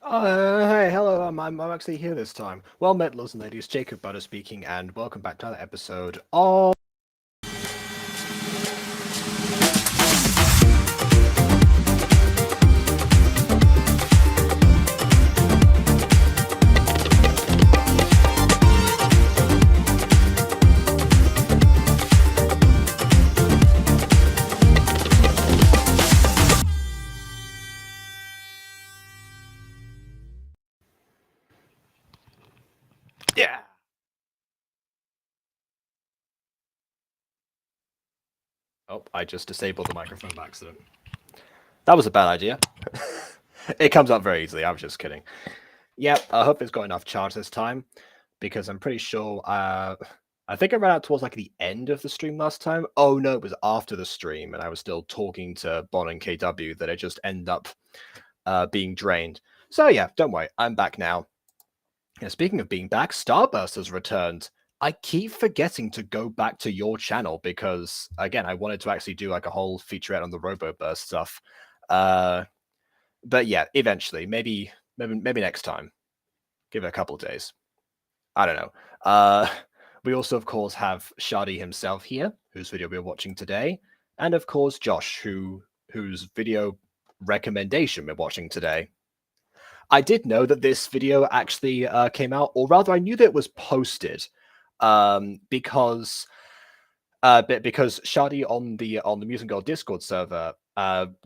Hey, hello, I'm actually here this time. Well met, lords and ladies, Jacob Butter speaking, and welcome back to another episode of... Yeah! Oh, I just disabled the microphone by accident. That was a bad idea. It comes up very easily, I was just kidding. Yep, I hope it's got enough charge this time, because I'm pretty sure, I think I ran out towards like the end of the stream last time. Oh no, it was after the stream, and I was still talking to Bon and KW that it just ended up being drained. So yeah, don't worry, I'm back now. Yeah, speaking of being back, Starburst has returned. I keep forgetting to go back to your channel because, again, I wanted to actually do like a whole featurette on the RoboBurst stuff. But yeah, eventually, maybe next time. Give it a couple of days. I don't know. We also, of course, have Sadi himself here, whose video we're watching today, and of course Josh, whose video recommendation we're watching today. I did know that this video actually came out, or rather, I knew that it was posted because Shadi on the Mutant Girl Discord server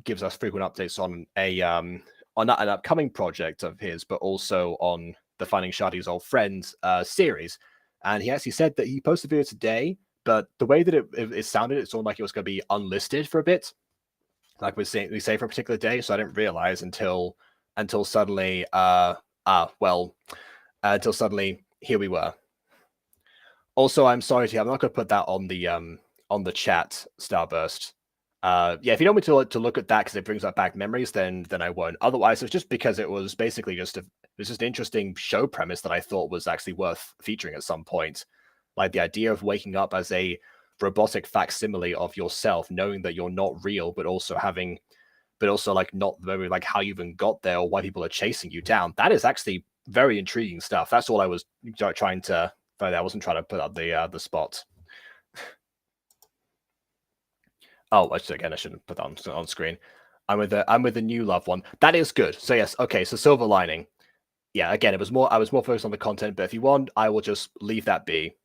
gives us frequent updates on an upcoming project of his, but also on the Finding Shadi's Old Friend series. And he actually said that he posted a video today, but the way that it sounded, it sounded like it was going to be unlisted for a bit, like we say for a particular day. So I didn't realize until suddenly, until suddenly here we were. Also, I'm sorry to I'm not going to put that on the chat, Starburst. Yeah, if you don't want me to look at that because it brings back memories, then I won't. Otherwise, it's just because it was basically just an interesting show premise that I thought was actually worth featuring at some point. Like the idea of waking up as a robotic facsimile of yourself, knowing that you're not real, but also like not very like how you even got there or why people are chasing you down. That is actually very intriguing stuff. That's all I was trying to. I wasn't trying to put up the spot. Oh, again, I shouldn't put that on screen. I'm with the new loved one. That is good. So yes, okay. So silver lining. Yeah, again, I was more focused on the content, but if you want, I will just leave that be.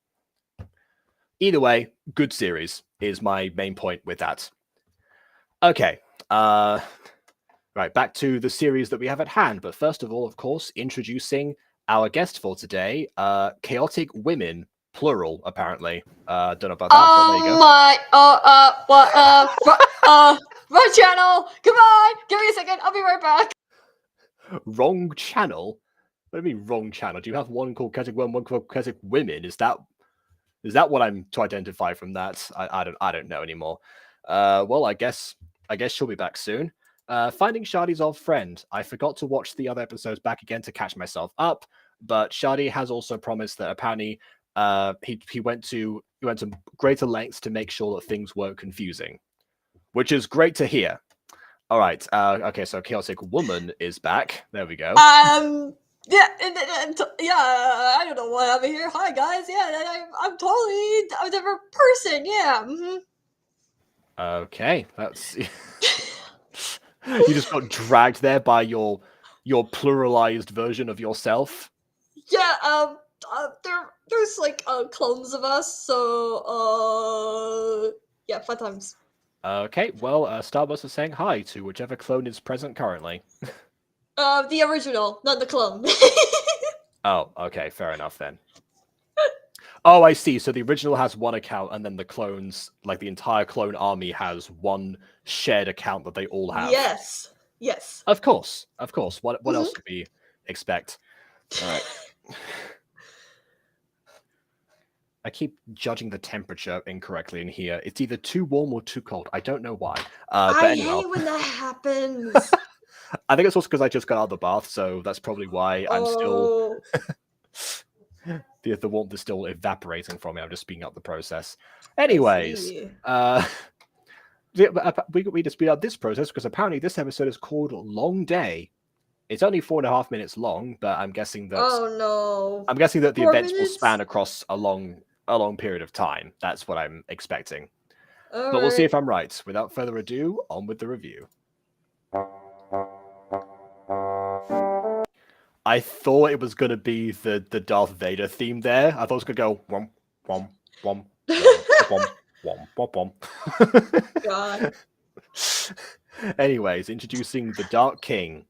Either way, good series is my main point with that. Okay. Right, back to the series that we have at hand. But first of all, of course, introducing our guest for today, Chaotic Women, plural, apparently. Don't know about that, but there you go. Wrong channel. Come on, give me a second. I'll be right back. Wrong channel? What do you mean wrong channel? Do you have one called Chaotic Women, one called Chaotic Women? Is that what I'm to identify from that? I don't know anymore. Well, I guess she'll be back soon. Finding Shadi's old friend. I forgot to watch the other episodes back again to catch myself up, but Shadi has also promised that apparently he went to greater lengths to make sure that things weren't confusing, which is great to hear. All right. Okay, so Chaotic Woman is back. There we go. Yeah, I don't know why I'm here. Hi, guys. Yeah, I'm totally a different person. Yeah. Mm-hmm. Okay, that's... You just got dragged there by your pluralized version of yourself. Yeah, there's like clones of us, so yeah, fun times. Okay, well, Starburst is saying hi to whichever clone is present currently. The original, not the clone. Oh, okay, fair enough then. Oh, I see. So the original has one account, and then the clones, like the entire clone army, has one shared account that they all have. Yes. Of course. What else could we expect? All right. I keep judging the temperature incorrectly in here. It's either too warm or too cold. I don't know why. I hate when that happens. I think it's also because I just got out of the bath, so that's probably why I'm still... the warmth is still evaporating from me. I'm just speeding up the process. Anyways, we just speed up this process because apparently this episode is called Long Day. It's only 4.5 minutes long, but I'm guessing that Oh no. the 4 events will minutes? span across a long period of time. That's what I'm expecting. All But we'll see right. if I'm right. Without further ado, on with the review. I thought it was gonna be the Darth Vader theme there. I thought it was gonna go wom wom wom wom wom wom wom. God. Anyways, introducing the Dark King.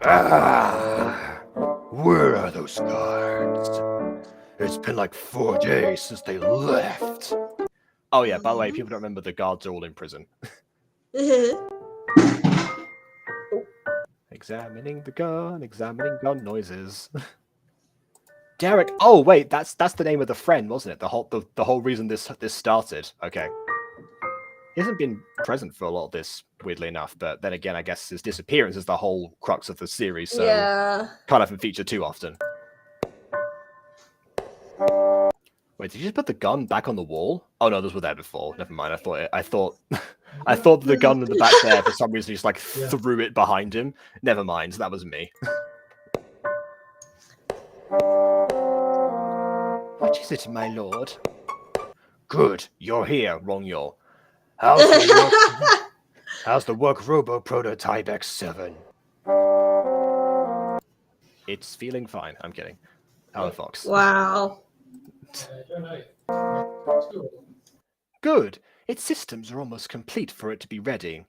Ah, where are those guards? It's been like 4 days since they left. Oh yeah, by the way, people don't remember the guards are all in prison. Examining gun noises. Derek. Oh wait, that's the name of the friend, wasn't it? The whole reason this started. Okay. He hasn't been present for a lot of this, weirdly enough, but then again, I guess his disappearance is the whole crux of the series, so Yeah. can't have him feature too often. Wait, did you just put the gun back on the wall? Oh no, those were there before. Never mind. I thought the gun in the back there for some reason just like threw it behind him. Never mind, that was me. What is it, my lord? Good, you're here, Rongyo. How's the work Robo Prototype X7? It's feeling fine. I'm kidding. Alan Fox. Wow. Good. Its systems are almost complete for it to be ready.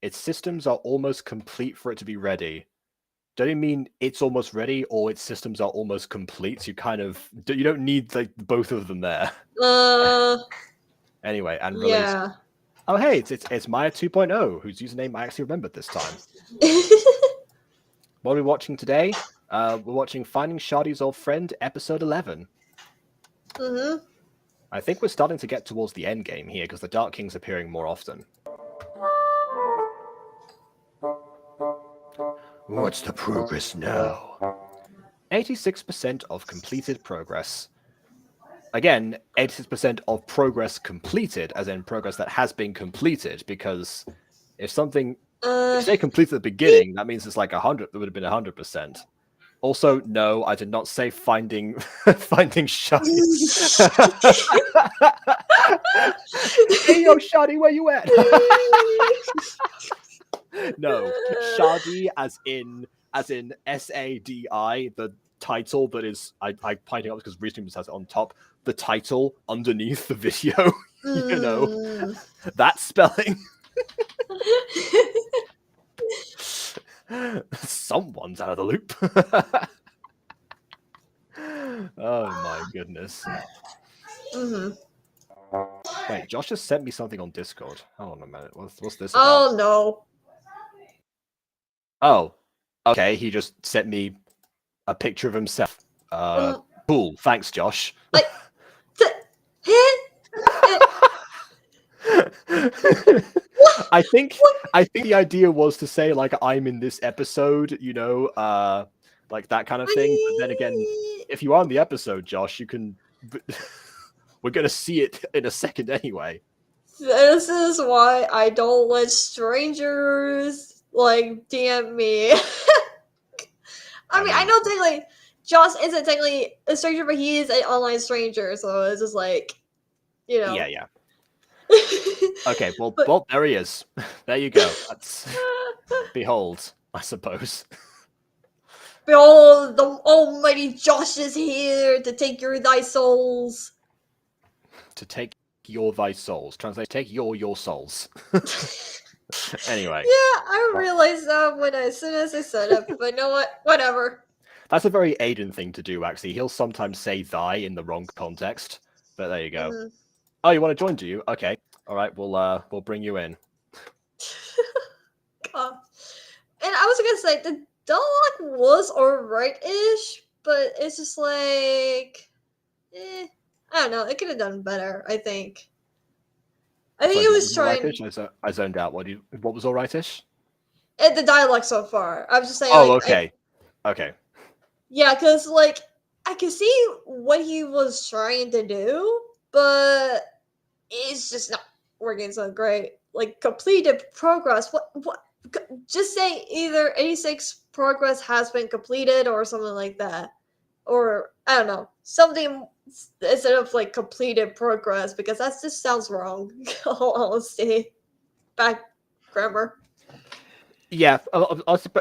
Its systems are almost complete for it to be ready. Don't you mean it's almost ready or its systems are almost complete? You don't need like both of them there. Anyway, and released. Yeah. Oh hey, it's Maya 2.0, whose username I actually remembered this time. What are we watching today? We're watching Finding Sadi's Old Friend, episode 11. Mm-hmm. I think we're starting to get towards the end game here because the Dark King's appearing more often. What's the progress now? 86% of completed progress. Again, 86% of progress completed, as in progress that has been completed, because if something, if you say completed at the beginning, that means it's like 100, that would have been 100%. Also, no, I did not say finding Shadi. Hey, yo, Shadi, where you at? No, Shadi as in SADI, the title that is I pointing out because Reasonable has it on top. The title underneath the video, you know, that spelling. Someone's out of the loop. Oh my goodness. Wait, Josh just sent me something on Discord. Hold on a minute. What's this about? Oh no. Oh, okay. He just sent me a picture of himself. Cool. Thanks, Josh. Like, I think the idea was to say like I'm in this episode, you know, like that kind of thing. But then again, if you are in the episode, Josh, you can. We're gonna see it in a second anyway. This is why I don't let strangers like DM me. I mean, I know technically Josh isn't technically a stranger, but he is an online stranger, so it's just like, you know. Yeah. Okay, well, there he is. There you go. That's behold, I suppose. Behold, the almighty Josh is here to take thy souls. To take thy souls. Translate, take your souls. Anyway. Yeah, I realized that as soon as I said it, but you know what? Whatever. That's a very Aiden thing to do, actually. He'll sometimes say thy in the wrong context. But there you go. Oh, you want to join, do you? Okay. All right, we'll bring you in. God. And I was gonna say the dialogue was alright-ish, but it's just like, I don't know. It could have done better. I think. I think Sorry, he was trying. Right-ish? I zoned out. What was all rightish? The dialogue so far. I was just saying. Oh, like, okay. Okay. Yeah, because like I could see what he was trying to do, but it's just not working so great. Like completed progress. What? Just say either 86 progress has been completed or something like that, or I don't know, something instead of like completed progress, because that just sounds wrong. Honesty, back grammar. Yeah,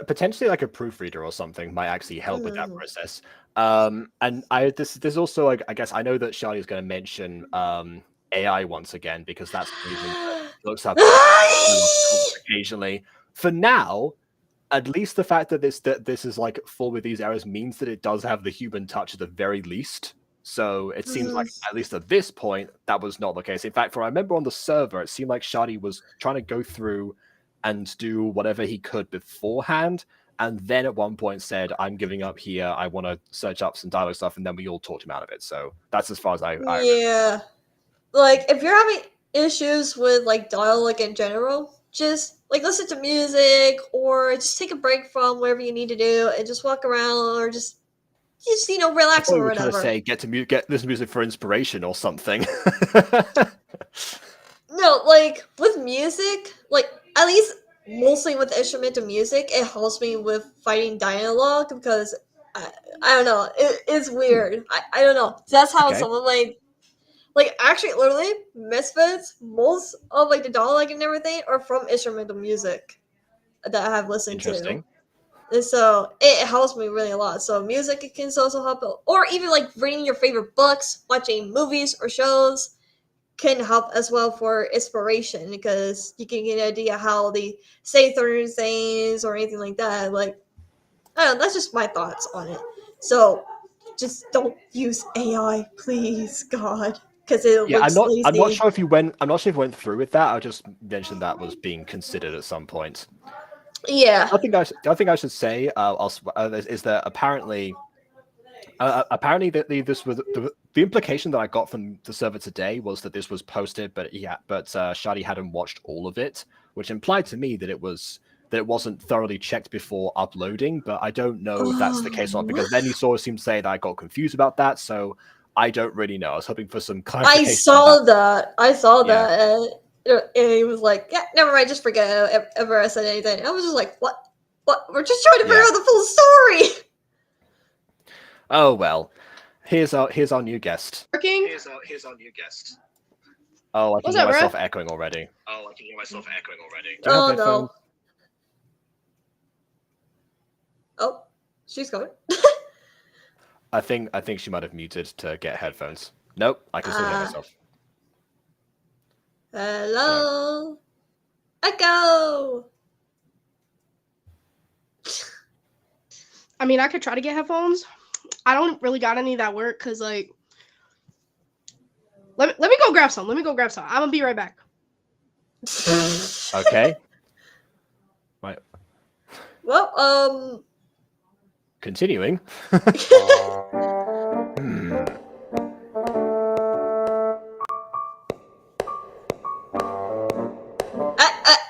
potentially like a proofreader or something might actually help with that process. And this also, like, I guess I know that Charlie is going to mention AI once again, because that's something that looks up occasionally. For now, at least the fact that this is like full with these errors means that it does have the human touch at the very least. So it seems like, at least at this point, that was not the case. In fact, I remember on the server, it seemed like Shadi was trying to go through and do whatever he could beforehand, and then at one point said, "I'm giving up here. I want to search up some dialogue stuff," and then we all talked him out of it. So that's as far as I yeah. Like if you're having issues with like dialogue in general, just like listen to music or just take a break from whatever you need to do and just walk around or just I relax thought we or were trying to whatever. say get this music for inspiration or something. No, like with music, like at least mostly with instrumental music, it helps me with fighting dialogue because I don't know, it's weird. I don't know. That's how Okay. some of my like actually literally Misfits, most of like the dialogue and everything are from instrumental music that I have listened to. Interesting. And so it helps me really a lot. So music it can also help, or even like reading your favorite books, watching movies or shows can help as well for inspiration because you can get an idea how they say certain things or anything like that. Like I don't know, that's just my thoughts on it. So just don't use AI, please, God, because it Yeah, looks lazy. I'm not sure if you went. I'm not sure if you went through with that. I just mentioned that was being considered at some point. Yeah. I think I should say is that apparently this was the implication that I got from the server today was that this was posted, but Shadi hadn't watched all of it, which implied to me that it wasn't thoroughly checked before uploading. But I don't know if that's the case or not, because then you sort of seemed to say that I got confused about that. So I don't really know. I was hoping for some clarification. I saw that. And he was like, "Yeah, never mind. Just forget ever I said anything." I was just like, "What? What? We're just trying to figure out the full story." Oh well. Here's our new guest. Working? Here's our new guest. Oh, I can hear myself echoing already. Oh no. Oh, she's going. I think she might have muted to get headphones. Nope, I can still hear myself. Hello. Echo. I mean, I could try to get headphones. I don't really got any that work because, like, let me go grab some. I'm gonna be right back. Okay. Right. Well, Continuing.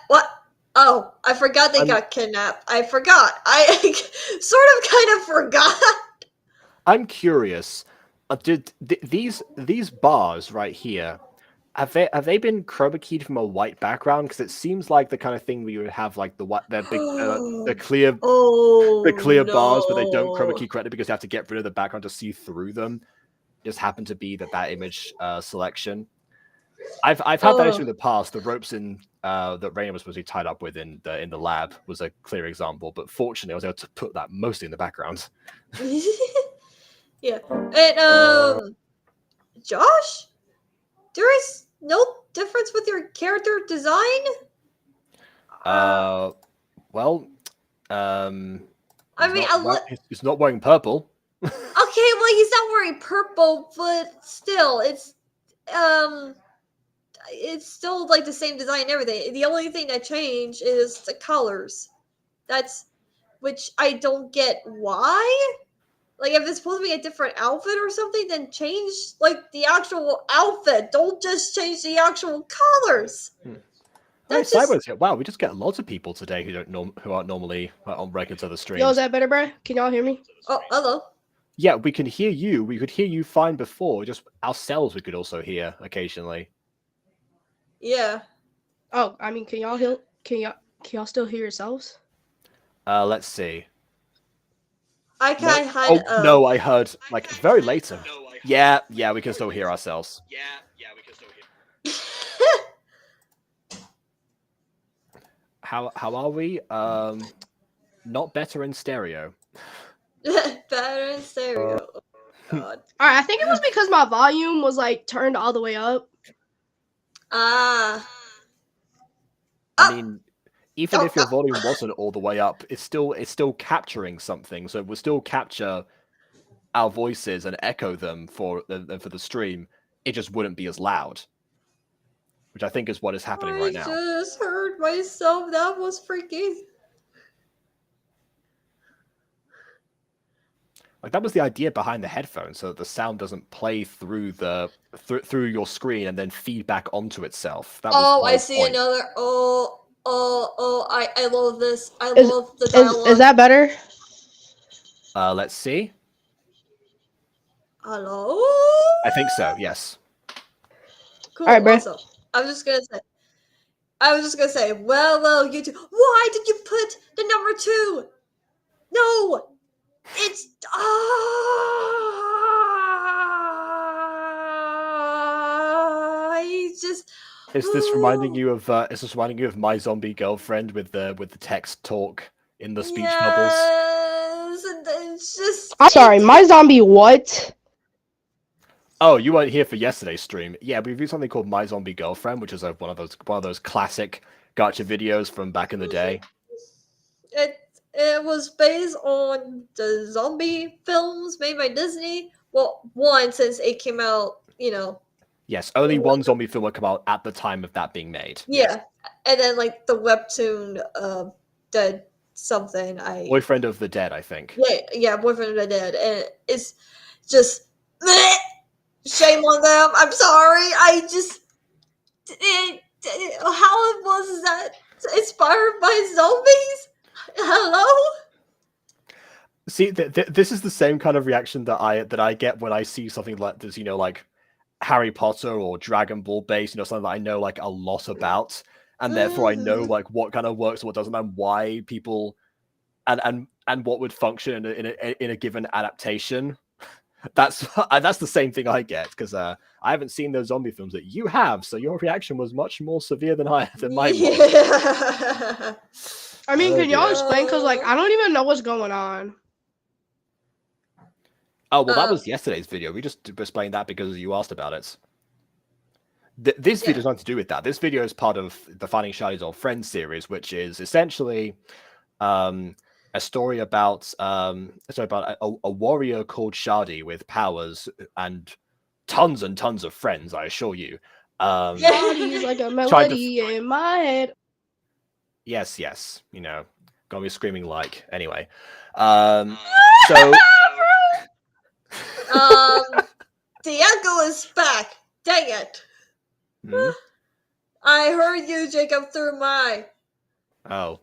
What? Oh, I forgot they got kidnapped. I forgot. I sort of kind of forgot. I'm curious. Did these bars right here have they been chroma keyed from a white background? Because it seems like the kind of thing where you would have like the big the clear bars, but they don't chroma key correctly because you have to get rid of the background to see through them. Just happened to be that image selection. I've had that issue in the past. The ropes in that Raina was supposed to be tied up with in the lab was a clear example, but fortunately I was able to put that mostly in the background. Yeah. And Josh, there is no difference with your character design? Well, I mean, he's not wearing purple. Okay, well, he's not wearing purple, but still, it's still like the same design and everything. The only thing that changed is the colors. Which I don't get why. Like, if it's supposed to be a different outfit or something, then change like the actual outfit. Don't just change the actual colors. That's just... Wow, we just get lots of people today who aren't normally on regular the streams. Yo, is that better, bro? Can y'all hear me? Oh, hello. Yeah, we can hear you. We could hear you fine before. Just ourselves, we could also hear occasionally. Yeah. Oh, I mean, can y'all still hear yourselves? Let's see. I No. kind of had Oh no, I heard like very later. Yeah, we can still hear ourselves. How are we? Not better in stereo. better in stereo. Oh, God. All right, I think it was because my volume was like turned all the way up. Ah. I mean, even Oh, if your volume wasn't all the way up, it's still capturing something. So it will still capture our voices and echo them for the stream. It just wouldn't be as loud, which I think is what is happening right now. I just heard myself. That was freaky. Like that was the idea behind the headphones, so that the sound doesn't play through through your screen and then feed back onto itself. That was Oh, the I whole see point. another. I love this. I Is love the is dialogue. that better? Let's see. Hello? I think so. Yes. Cool. All right, bro. Awesome. I was just gonna say, well, you two. Why did you put the number 2? No! It's. I just. Is this reminding you of? Is this reminding you of My Zombie Girlfriend with the text talk in the speech bubbles? Yes! And it's just. I'm sorry, my zombie what? Oh, you weren't here for yesterday's stream. Yeah, we reviewed something called My Zombie Girlfriend, which is one of those classic gacha videos from back in the day. It was based on the zombie films made by Disney. Well, one since it came out, Yes, only one zombie film would come out at the time of that being made. yeah, and then like the webtoon, Dead something. Boyfriend of the Dead, I think. Yeah, Boyfriend of the Dead, and it's just bleh, shame on them. I'm sorry. How was that inspired by zombies? Hello. See, this is the same kind of reaction that I get when I see something like this, like Harry Potter or Dragon Ball based, something that I know like a lot about, and therefore I know like what kind of works and what doesn't, and why people and what would function in a given adaptation. That's the same thing I get, because I haven't seen those zombie films that you have, so your reaction was much more severe than mine was. Yeah. I mean, can y'all dear. explain? Because like I don't even know what's going on. Oh well, that was yesterday's video. We just explained that because you asked about it. This video has nothing to do with that. This video is part of the Finding Shadi's Old Friends series, which is essentially a story about a warrior called Shadi with powers and tons of friends, I assure you. Shadi's like a melody in my head. Yes, gonna be screaming like anyway. So the echo is back. Dang it. I heard you, Jacob, through my. Oh,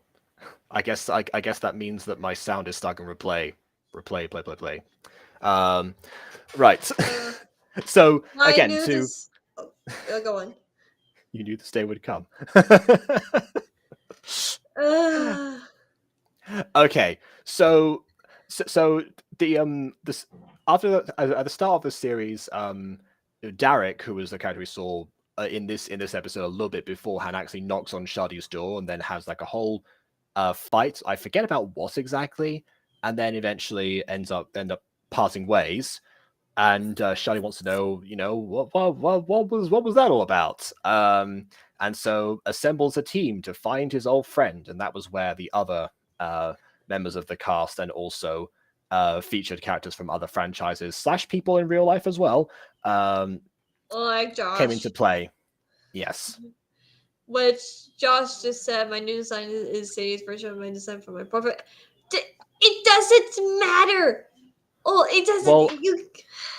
I guess that means that my sound is stuck in play. Right. So again, go on. You knew this day would come. Okay, so the this after at the start of the series, Derek, who was the character we saw in this episode a little bit beforehand, actually knocks on Shadi's door and then has like a whole fight. I forget about what exactly, and then eventually end up parting ways. And Shadi wants to know, what was that all about? And so assembles a team to find his old friend, and that was where the other members of the cast and also featured characters from other franchises / people in real life as well like Josh came into play. Yes. Which Josh just said, my new design is Sadie's version of my design for my profile. It doesn't matter. Oh, it doesn't. Well,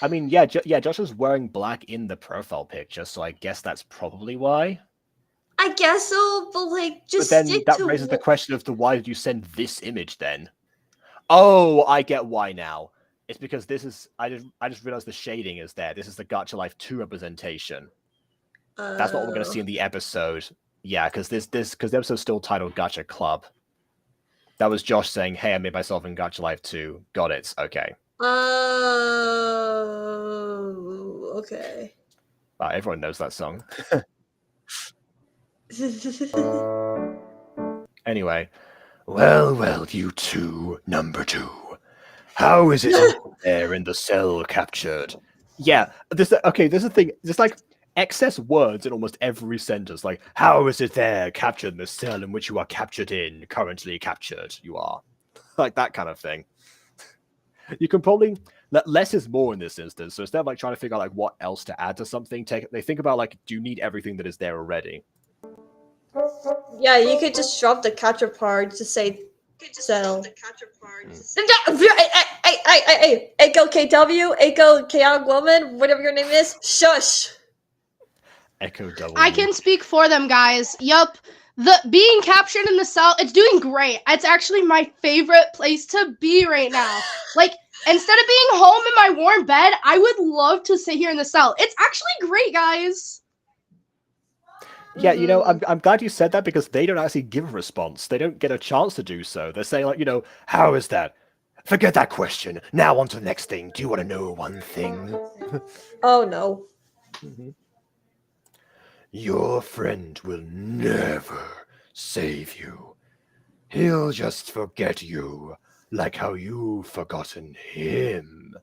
I mean, yeah, Josh is wearing black in the profile picture, so I guess that's probably why. I guess so, but like, just. But then that raises the question of why did you send this image then? Oh, I get why now. It's because this is I just realized the shading is there. This is the Gacha Life 2 representation. That's what we're going to see in the episode. Yeah, because the episode's still titled Gacha Club. That was Josh saying, "Hey, I made myself in Gacha Life 2. Got it. Okay." Okay. Wow, everyone knows that song. Anyway, well, you two, number 2. How is it there in the cell captured? Yeah, this is the thing. There's like excess words in almost every sentence. Like, how is it there captured in the cell in which you are captured in? Currently captured, you are. Like that kind of thing. You can probably less is more in this instance. So instead of like trying to figure out like what else to add to something, they think about like, do you need everything that is there already? Yeah, you could just drop the capture part to say cell. Hey, Echo KW, Echo Chaotic Woman, whatever your name is, shush. Echo W. I can speak for them, guys. Yup. The being captured in the cell, it's doing great. It's actually my favorite place to be right now. Like, instead of being home in my warm bed, I would love to sit here in the cell. It's actually great, guys. Yeah, you know, I'm glad you said that because they don't actually give a response. They don't get a chance to do so. They say like, you know, how is that? Forget that question. Now on to the next thing. Do you want to know one thing? Oh no. Your friend will never save you. He'll just forget you, like how you've forgotten him.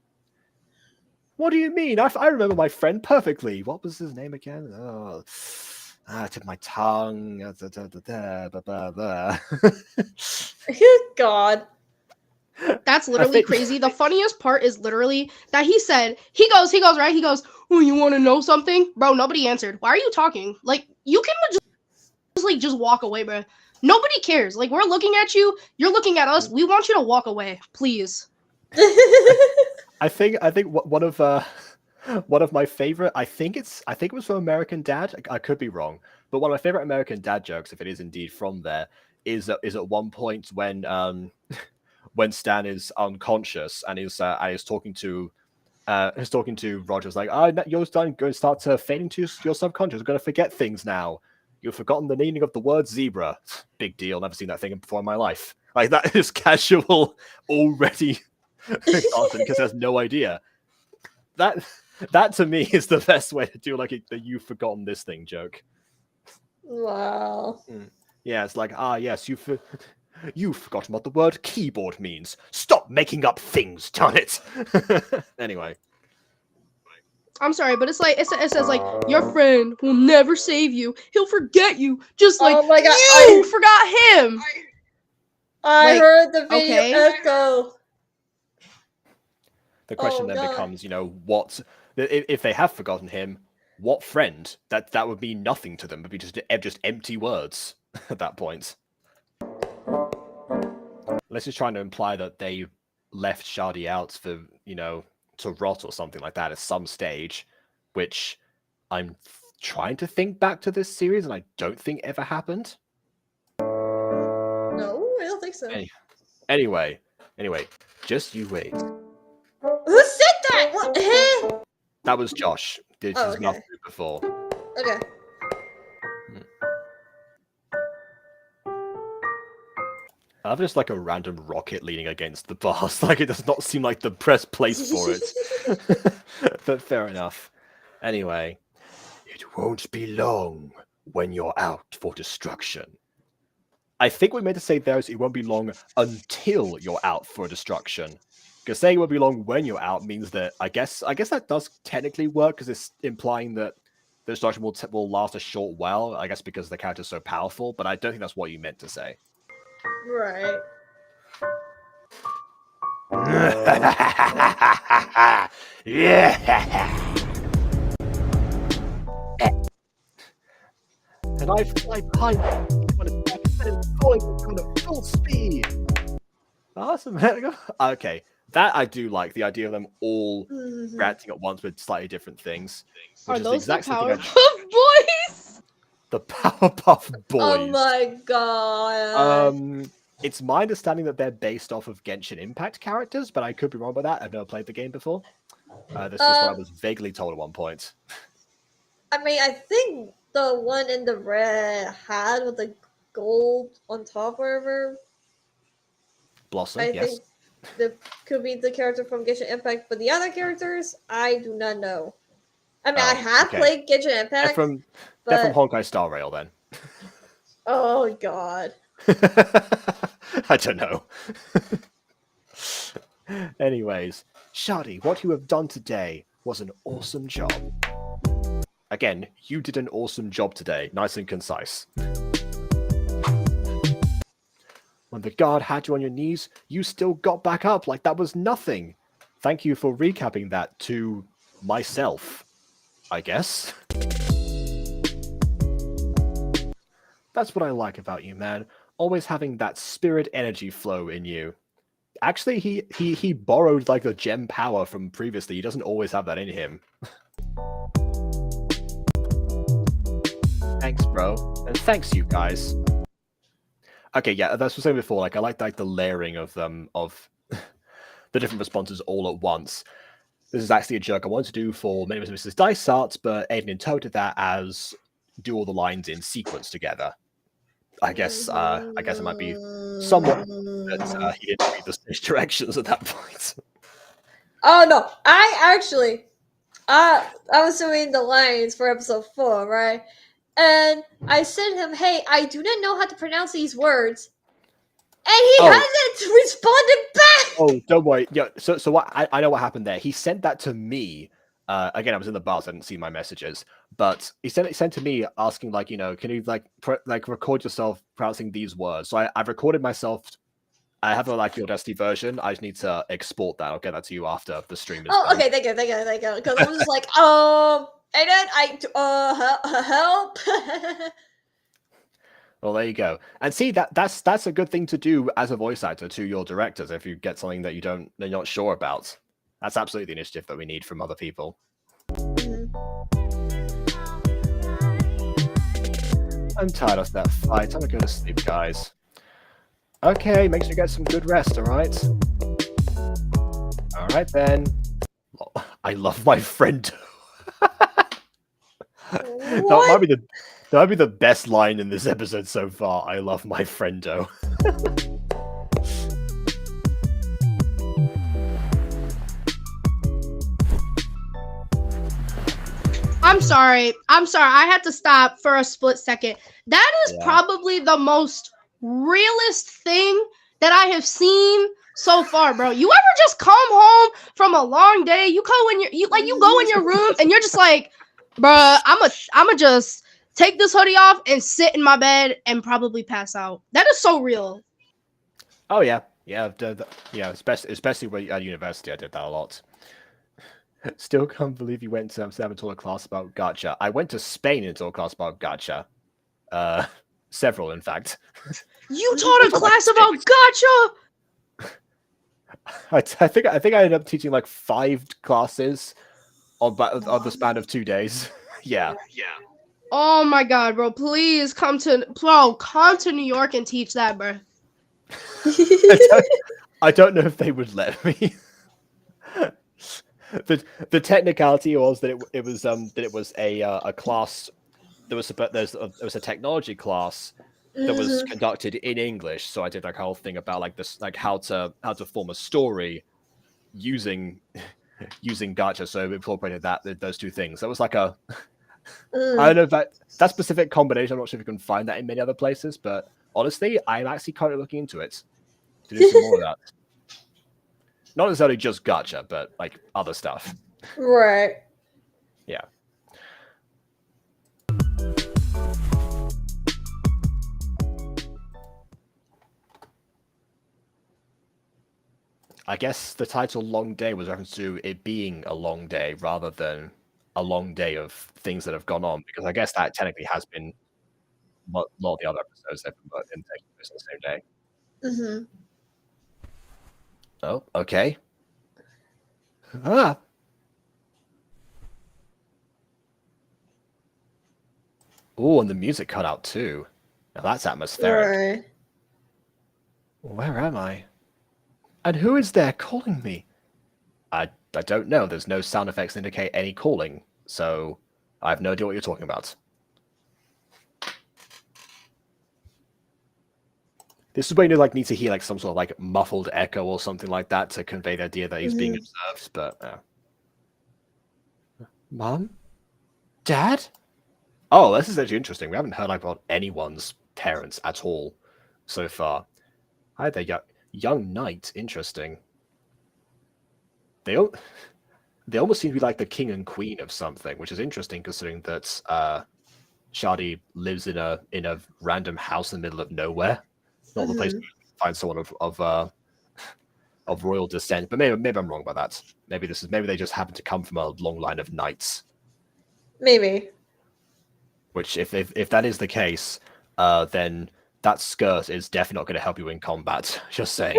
What do you mean? I remember my friend perfectly. What was his name again? Oh, I took my tongue. God. That's literally crazy. The funniest part is literally that he said, he goes, right? He goes, oh, you want to know something? Bro, nobody answered. Why are you talking? Like, you can just walk away, bro. Nobody cares. Like, we're looking at you. You're looking at us. We want you to walk away, please. I think one of my favorite. I think it was from American Dad. I could be wrong, but one of my favorite American Dad jokes, if it is indeed from there, is at one point when Stan is unconscious and is talking to Roger's like, you're going to start fading to your subconscious. You're going to forget things now. You've forgotten the meaning of the word zebra. Big deal. Never seen that thing before in my life. Like that is casual already. Because has no idea. That to me is the best way to do like the you've forgotten this thing joke. Wow. Yeah, it's like, yes, you've forgotten what the word keyboard means. Stop making up things, darn it. Anyway. I'm sorry, but it's like it says like your friend will never save you. He'll forget you, just like oh my God, you forgot him. I heard the video echo. The question then becomes, you know, what if they have forgotten him? What friend? That would mean nothing to them. It would be just empty words at that point. Unless he's trying to imply that they left Sadi out for, you know, to rot or something like that at some stage, which I'm trying to think back to this series and I don't think ever happened. No, I don't think so. Anyway, just you wait. Who said that? What? That was Josh. Did okay. Nothing before. Okay. I have just like a random rocket leaning against the bars. Like it does not seem like the best place for it. But fair enough. Anyway, it won't be long when you're out for destruction. I think we meant to say there is it won't be long until you're out for destruction. Because saying it won't be long when you're out means that I guess that does technically work because it's implying that the destruction will last a short while. I guess because the character's so powerful, but I don't think that's what you meant to say. Right. Yeah. And I fly behind going full speed. Awesome. Okay, that I do like the idea of them all reacting at once with slightly different things. Are those the Powerpuff Boys? The Powerpuff Boys. Oh my god. It's my understanding that they're based off of Genshin Impact characters, but I could be wrong about that. I've never played the game before. This is what I was vaguely told at one point. I mean, I think the one in the red hat with the gold on top, wherever. Blossom, I yes. think that could be the character from Genshin Impact, but the other characters, I do not know. I mean, I have played Genshin Impact, they're from Honkai Star Rail then. Oh god. I don't know. Anyways, Sadi, what you have done today was an awesome job. Again, you did an awesome job today, nice and concise. When the guard had you on your knees, you still got back up like that was nothing. Thank you for recapping that to myself, I guess. That's what I like about you, man. Always having that spirit energy flow in you. Actually, he borrowed like the gem power from previously. He doesn't always have that in him. Thanks, bro. And thanks, you guys. Okay, yeah, that's what I was saying before. Like, I like the layering of the different responses all at once. This is actually a joke I wanted to do for Many Mrs. Dice Arts, but Aiden interpreted that as do all the lines in sequence together. I guess it might be somewhat that he didn't read the stage directions at that point. Oh no, I was doing the lines for episode 4, right? And I sent him, hey, I do not know how to pronounce these words. And he hasn't responded back! Oh, don't worry. Yeah, so what I know what happened there. He sent that to me. Again, I was in the bus, I didn't see my messages. But he sent to me asking, like, you know, can you like record yourself pronouncing these words? So I've recorded myself. I have a like your Audacity version. I just need to export that. I'll get that to you after the stream is done. Okay, thank you. Because I was just like, and then help. Well, there you go. And see, that's a good thing to do as a voice actor to your directors if you get something that you're not sure about. That's absolutely the initiative that we need from other people. I'm tired of that fight. I'm gonna go to sleep, guys. Okay, make sure you get some good rest, alright? Alright then. I love my friend. That might be the best line in this episode so far. I love my friendo. I'm sorry. I had to stop for a split second. That is probably the most realist thing that I have seen so far, bro. You ever just come home from a long day? You go in your room and you're just like, bruh, I'ma just take this hoodie off and sit in my bed and probably pass out. That is so real. Oh yeah. Especially at university, I did that a lot. Still can't believe you went to Amsterdam and taught a class about Gacha. I went to Spain and taught a class about Gacha. Several, in fact. You taught a class about Gacha? I think I ended up teaching like 5 classes on the span of 2 days. Yeah. Oh my god, bro! Please come to New York and teach that, bro. I don't know if they would let me. The technicality was that it was a class. There was a technology class that was conducted in English. So I did like a whole thing about like this, like how to form a story using Gacha. So we incorporated those two things. That was like a I don't know if that specific combination. I'm not sure if you can find that in many other places, but honestly, I'm actually currently looking into it to do some more of that. Not necessarily just Gacha, but like other stuff. Right. Yeah. I guess the title Long Day was reference to it being a long day rather than a long day of things that have gone on, because I guess that technically has been a lot of the other episodes they've been taking place on the same day. Oh, okay. Ah. Oh, and the music cut out too. Now that's atmospheric. Right. Where am I? And who is there calling me? I don't know. There's no sound effects to indicate any calling. So I have no idea what you're talking about. This is when you need to hear some sort of muffled echo or something like that to convey the idea that he's being observed. But Mom, Dad. Oh, this is actually interesting. We haven't heard about anyone's parents at all so far. Hi there, young knight. Interesting. They almost seem to be like the king and queen of something, which is interesting considering that Sadi lives in a random house in the middle of nowhere. Not the place to find someone of royal descent. But maybe I'm wrong about that. Maybe they just happen to come from a long line of knights. Maybe. Which, if that is the case, then that skirt is definitely not going to help you in combat. Just saying.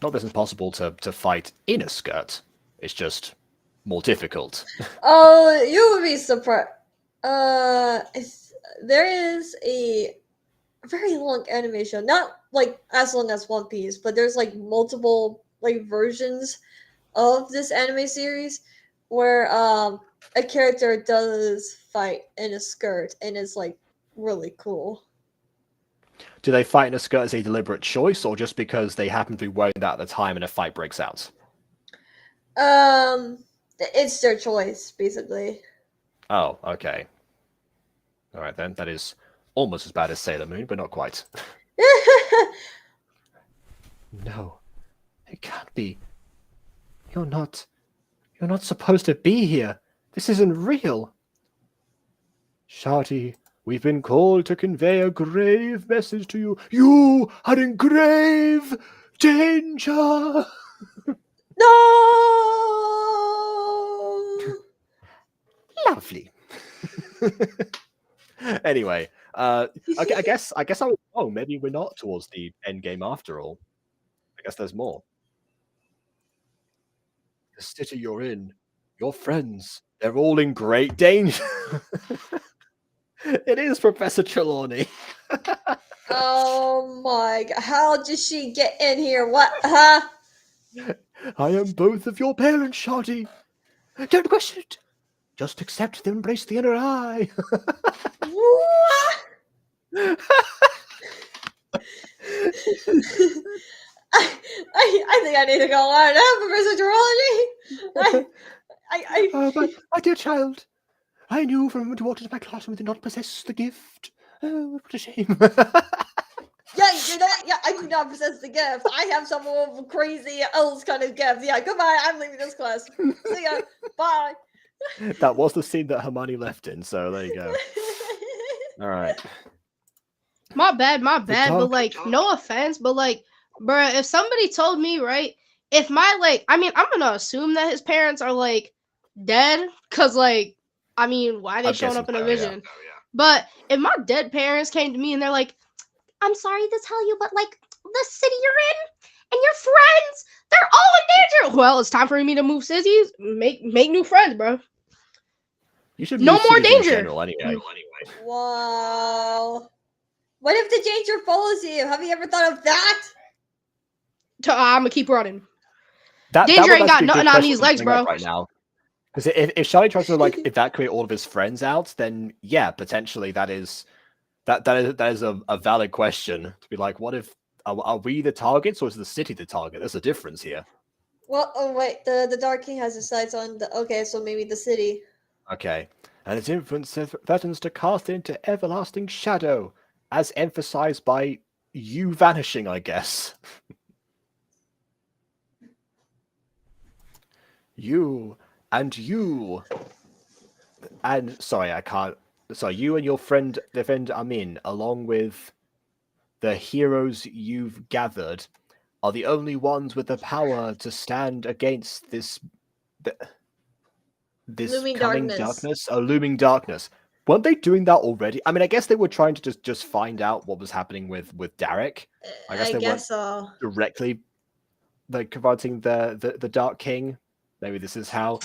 Not that it's impossible to fight in a skirt. It's just more difficult. Oh, you would be surprised. There is a very long anime show, not as long as One Piece, but there's multiple versions of this anime series where a character does fight in a skirt, and it's really cool. Do they fight in a skirt as a deliberate choice, or just because they happen to be wearing that at the time and a fight breaks out? It's their choice, basically. Oh, okay. All right then. That is almost as bad as Sailor Moon, but not quite. No, it can't be. You're not supposed to be here. This isn't real. Sadi, we've been called to convey a grave message to you. You are in grave danger. No. Lovely. Anyway, I guess I was wrong. Maybe we're not towards the end game after all. I guess there's more. The city you're in, your friends, they're all in great danger. It is Professor Trelawney. Oh my god. How did she get in here? What? Huh? I am both of your parents, Sadi. Don't question it. Just accept them, embrace the inner eye. I think I need to go on now, Professor Trelawney. My dear child, I knew from when you walked into my classroom did not possess the gift. Oh, what a shame. Yeah, you do that? Yeah, I do not possess the gift. I have some crazy else kind of gift. Yeah, goodbye. I'm leaving this class. See ya. Bye. That was the scene that Hermione left in, so there you go. All right. My bad, but no offense, but bruh, if somebody told me, right, if my I'm gonna assume that his parents are dead, cause why are they showing up in a vision? Yeah. But if my dead parents came to me and they're like, I'm sorry to tell you, but the city you're in and your friends, they're all in danger. Well, it's time for me to move cities, make new friends, bro. You should no more danger. Anyway. Wow. What if the danger follows you? Have you ever thought of that? I'm gonna keep running. Danger ain't got nothing on these legs, bro. Right now, because if Sadi tries to evacuate all of his friends out, then yeah, potentially that is a valid question to be what if are we the targets or is the city the target? There's a difference here. Well, oh wait, the Dark King has his sights on the. Okay, so maybe the city. Okay, and its influence threatens to cast it into everlasting shadow, as emphasized by you vanishing, I guess. You and sorry, I can't. Sorry, you and your friend Amin, along with the heroes you've gathered, are the only ones with the power to stand against this looming coming darkness. Looming darkness. Weren't they doing that already? I guess they were trying to just find out what was happening with Derek. I guess they weren't so. Directly confronting the Dark King. Maybe this is how.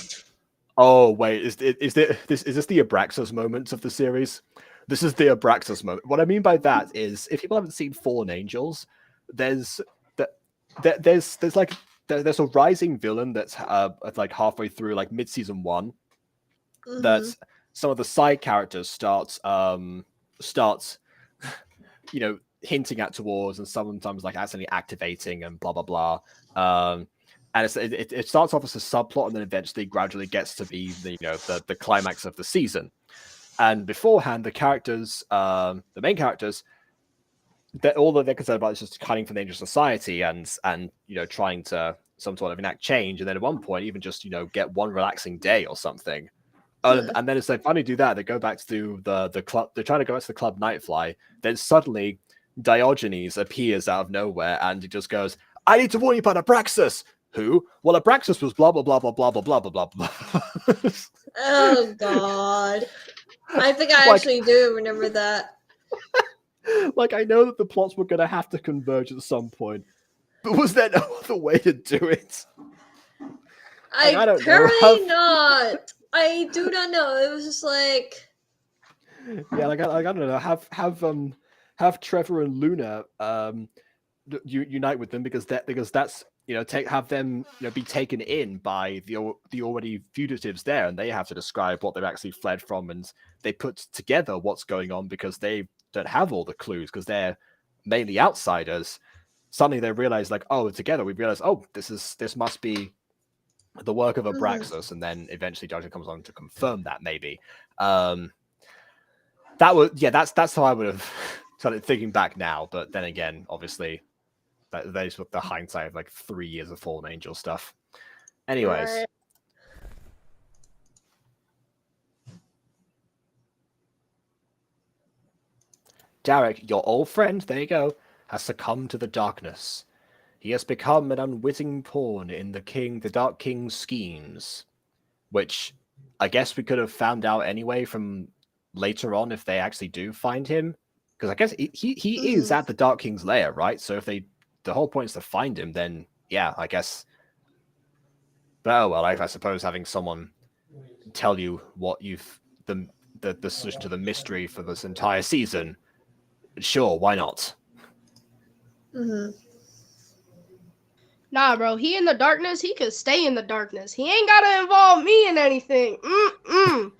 Oh wait, is this the Abraxas moment of the series? This is the Abraxas moment. What I mean by that is, if people haven't seen Fallen Angels, there's there's a rising villain that's like halfway through, like mid-season 1, that some of the side characters starts hinting at towards, and sometimes like accidentally activating and blah blah blah. And it starts off as a subplot, and then eventually gradually gets to be the climax of the season. And beforehand, the main characters, that all that they're concerned about is just cutting from the angel society and trying to some sort of enact change, and then at one point even just get one relaxing day or something. And then as they finally do that, they go back to the club. They're trying to go back to the club Nightfly. Then suddenly Diogenes appears out of nowhere, and he just goes, "I need to warn you about Abraxas." Who? Well, Abraxas was blah blah blah blah blah blah blah blah blah. Oh God, I think I actually do remember that. Like, I know that the plots were going to have to converge at some point, but was there no other way to do it? I don't know. Not. I do not know. It was just like, yeah, like I don't know. Have Trevor and Luna unite with them because that's have them be taken in by the already fugitives there, and they have to describe what they've actually fled from, and they put together what's going on because they don't have all the clues because they're mainly outsiders. Suddenly they realize, like, oh, together we realize, oh, this must be the work of Abraxas, and then eventually Gacha comes on to confirm that maybe. That's how I would have started thinking back now, but then again, obviously that is with the hindsight of like 3 years of Fallen Angel stuff. Anyways. Right. Derek, your old friend, there you go, has succumbed to the darkness. He has become an unwitting pawn in the Dark King's schemes, which I guess we could have found out anyway from later on if they actually do find him, because I guess he is at the Dark King's lair, right? So if the whole point is to find him, then yeah, I guess. But oh well, I suppose having someone tell you what the solution to the mystery for this entire season, sure, why not? Nah, bro, he in the darkness, he could stay in the darkness. He ain't gotta involve me in anything. You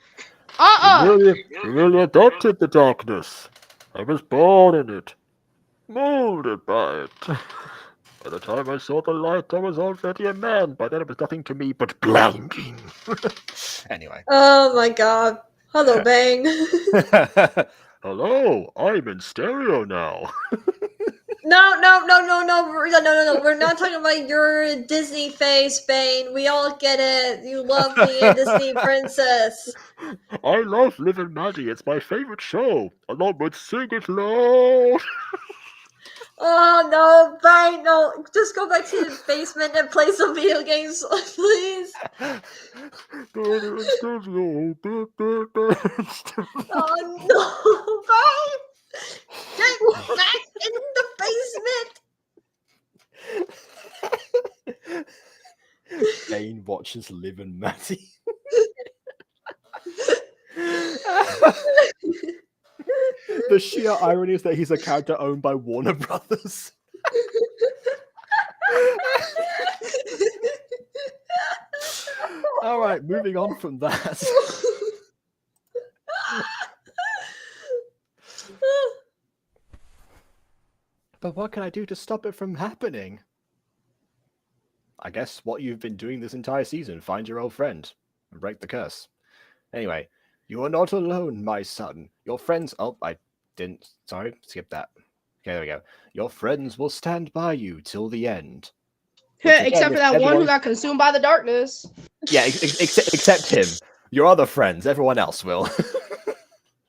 really adopted the darkness. I was born in it, molded by it. By the time I saw the light, I was already a man. By then it was nothing to me but blinding. Anyway. Oh my God. Hello, Bang. Hello, I'm in stereo now. No. We're not talking about your Disney face, Bane. We all get it. You love being a Disney princess. I love Liv and Maddie. It's my favorite show. Along with Sing It Loud. Oh no, Bane, no. Just go back to the basement and play some video games, please. Oh no, Bane! Get back in the basement! Bane watches Liv and Maddie. The sheer irony is that he's a character owned by Warner Brothers. All right, moving on from that. But what can I do to stop it from happening? I guess what you've been doing this entire season, find your old friend and break the curse. Anyway, you are not alone, my son. Your friends... Oh, I didn't... Sorry, skip that. Okay, there we go. Your friends will stand by you till the end. Except for that one who got consumed by the darkness. Yeah, except him. Your other friends, everyone else will.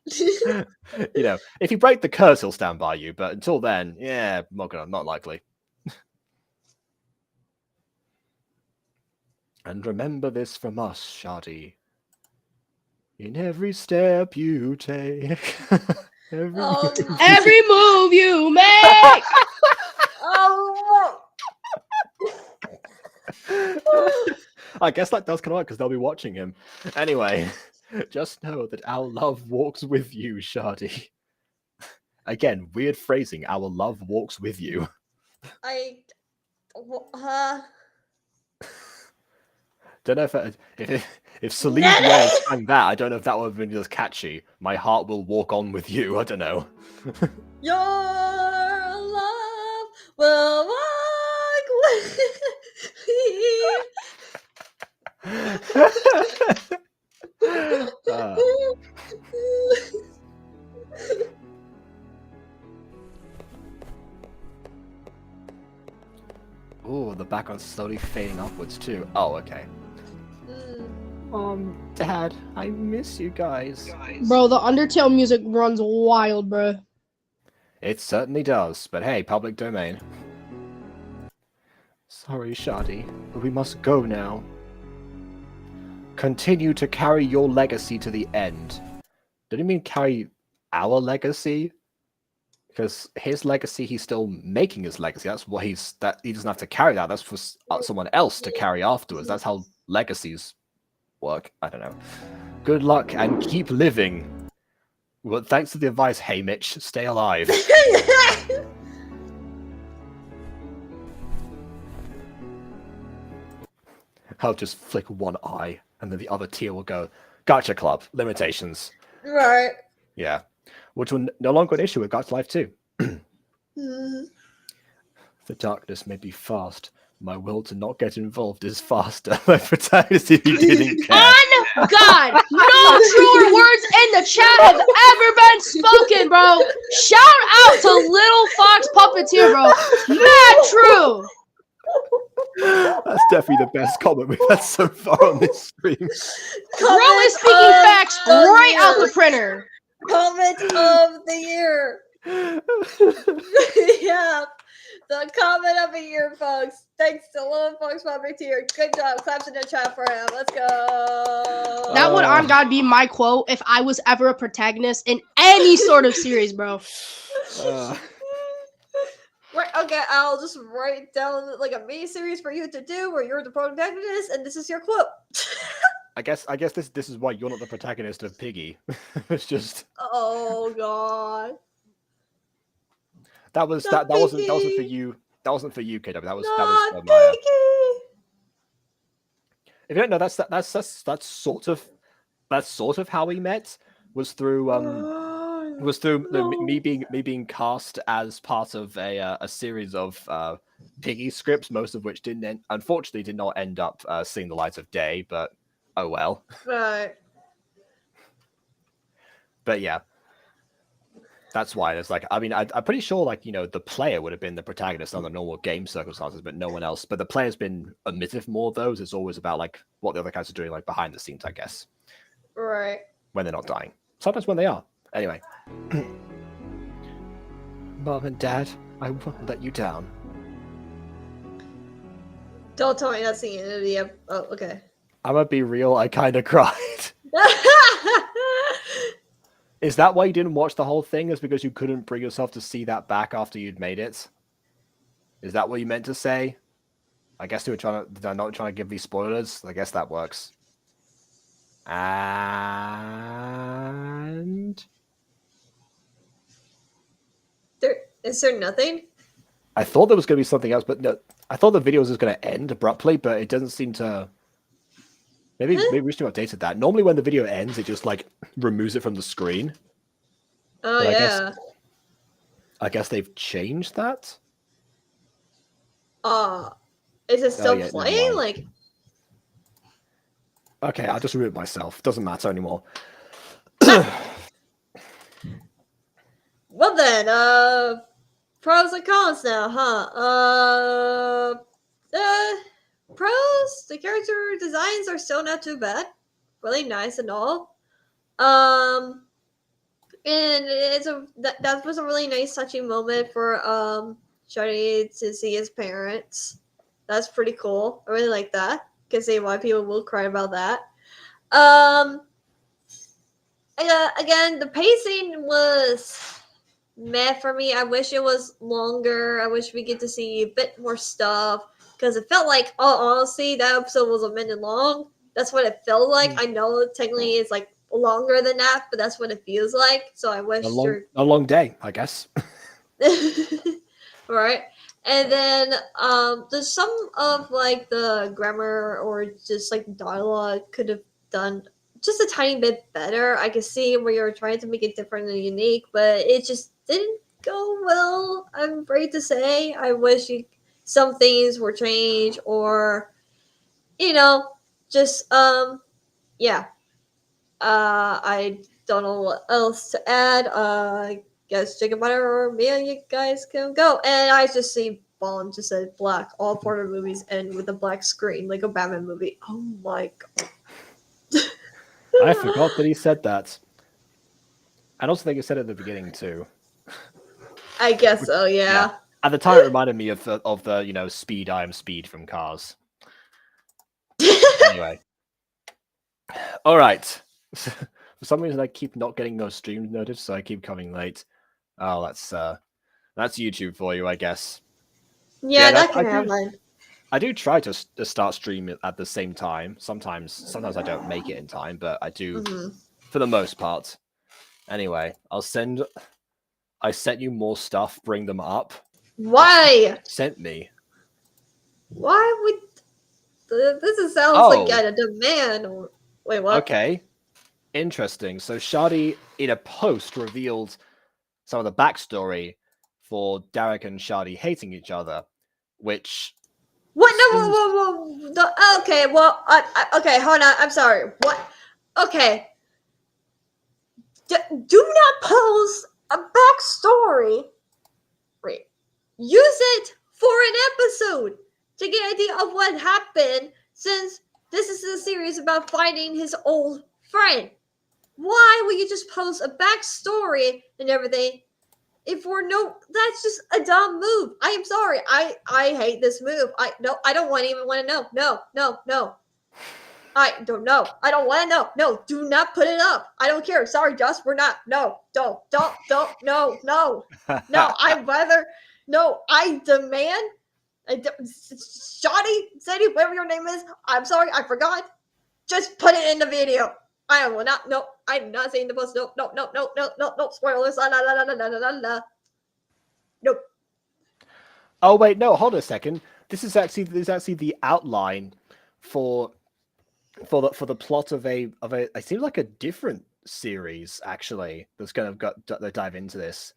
If you break the curse, he'll stand by you. But until then, yeah, not likely. And remember this from us, Sadi. In every step you take, every move you make. I guess that does kind of work because they'll be watching him. Anyway, just know that our love walks with you, Sadi. Again, weird phrasing. Our love walks with you. don't know if Celine Dion sang that, I don't know if that would have been just catchy. My heart will walk on with you. I don't know. Your love will walk with Uh, Ooh, the background's slowly fading upwards too. Oh, okay. Dad, I miss you guys. Bro, the Undertale music runs wild, bro. It certainly does, but hey, public domain. Sorry, Sadi, but we must go now. Continue to carry your legacy to the end. Did he mean carry our legacy? Because his legacy, he's still making his legacy. That's what he doesn't have to carry that. That's for someone else to carry afterwards. That's how legacies work. I don't know. Good luck and keep living. Well, thanks for the advice, hey Mitch. Stay alive. I'll just flick one eye, and then the other tier will go, Gacha Club, limitations. Right. Yeah. Which will no longer an issue with Gacha Life 2. The darkness may be fast. My will to not get involved is faster. My protagonist, if he didn't care. On God! No truer words in the chat have ever been spoken, bro! Shout out to Little Fox Puppeteer, bro! Mad true! That's definitely the best comment we've had so far on this stream. Bro is speaking facts right out the printer. Comment of the year. Yeah. The comment of the year, folks. Thanks to Little Fox Puppeteer. Good job. Claps in the chat for him. Let's go. That would on God be my quote if I was ever a protagonist in any sort of series, bro. Right, okay, I'll just write down like a mini series for you to do where you're the protagonist and this is your quote. I guess this is why you're not the protagonist of Piggy. It's just Oh god. that wasn't for you. That wasn't for you, kid. That was for Maya. Piggy. If you don't know, that's sort of how we met. Was through me being cast as part of a series of Piggy scripts, most of which unfortunately did not end up seeing the light of day, but oh well. Right. But yeah, that's why it's like, I mean, I'm pretty sure like, the player would have been the protagonist under normal game circumstances, but no one else. But the player's been omitted from all of those. It's always about like what the other guys are doing like behind the scenes, I guess. Right. When they're not dying. Sometimes when they are. Anyway. Mom and Dad, I won't let you down. Don't tell me that's the end of the episode. Oh, okay. I'm gonna be real, I kinda cried. Is that why you didn't watch the whole thing? Is because you couldn't bring yourself to see that back after you'd made it? Is that what you meant to say? I guess they're not trying to give these spoilers. I guess that works. And is there nothing? I thought there was going to be something else, but no. I thought the video was just going to end abruptly, but it doesn't seem to. Maybe we should have updated that. Normally, when the video ends, it just like removes it from the screen. Oh but yeah. I guess they've changed that. Is it still yeah, playing? Like. Okay, I'll just remove it myself. Doesn't matter anymore. Well then, pros and cons now, huh? Pros, the character designs are still not too bad. Really nice and all. And that was a really nice touching moment for Shadi to see his parents. That's pretty cool. I really like that. Can see why people will cry about that. Again, the pacing was meh for me. I wish it was longer. I wish we get to see a bit more stuff because it felt like, honestly, that episode was a minute long. That's what it felt like. I know technically it's like longer than that, but that's what it feels like. So I wish a long day, I guess. Right. And then there's some of like the grammar or just like dialogue could have done just a tiny bit better. I can see where you're trying to make it different and unique, but it just didn't go well. I'm afraid to say. I wish some things were changed, or just yeah. I don't know what else to add. I guess Jacob or Mia, you guys can go. And I just see Bond just said black. All Porter movies end with a black screen, like a Batman movie. Oh my god. I forgot that he said that. I also think he said it at the beginning too. I guess so, yeah. At the time, it reminded me of the Speed, I am Speed from Cars. Anyway. All right. For some reason, I keep not getting those streams noticed, so I keep coming late. Oh, that's YouTube for you, I guess. Yeah, that can happen. I do try to start streaming at the same time. Sometimes I don't make it in time, but I do for the most part. Anyway, I sent you more stuff. Bring them up. Why? Sent me. Why would this sounds like a demand? Or wait, what? Okay, interesting. So Sadi in a post revealed some of the backstory for Derek and Sadi hating each other, which. What? No. Okay. Well. Okay. Hold on. I'm sorry. What? Okay. Do not post a backstory. Wait. Use it for an episode to get an idea of what happened, since this is a series about finding his old friend. Why would you just post a backstory and everything? That's just a dumb move. I am sorry. I hate this move. I don't even want to know. No. I don't know. I don't want to know. No, do not put it up. I don't care. Sorry, Just. We're not. No, don't. No. I'd rather. No, I demand. Sadi, whatever your name is. I'm sorry. I forgot. Just put it in the video. I will not. No, I'm not saying the post. No. Spoilers. La. Nope. Oh wait, no. Hold on a second. This is actually the outline for the plot of a. It seems like a different series actually. That's going to dive into this.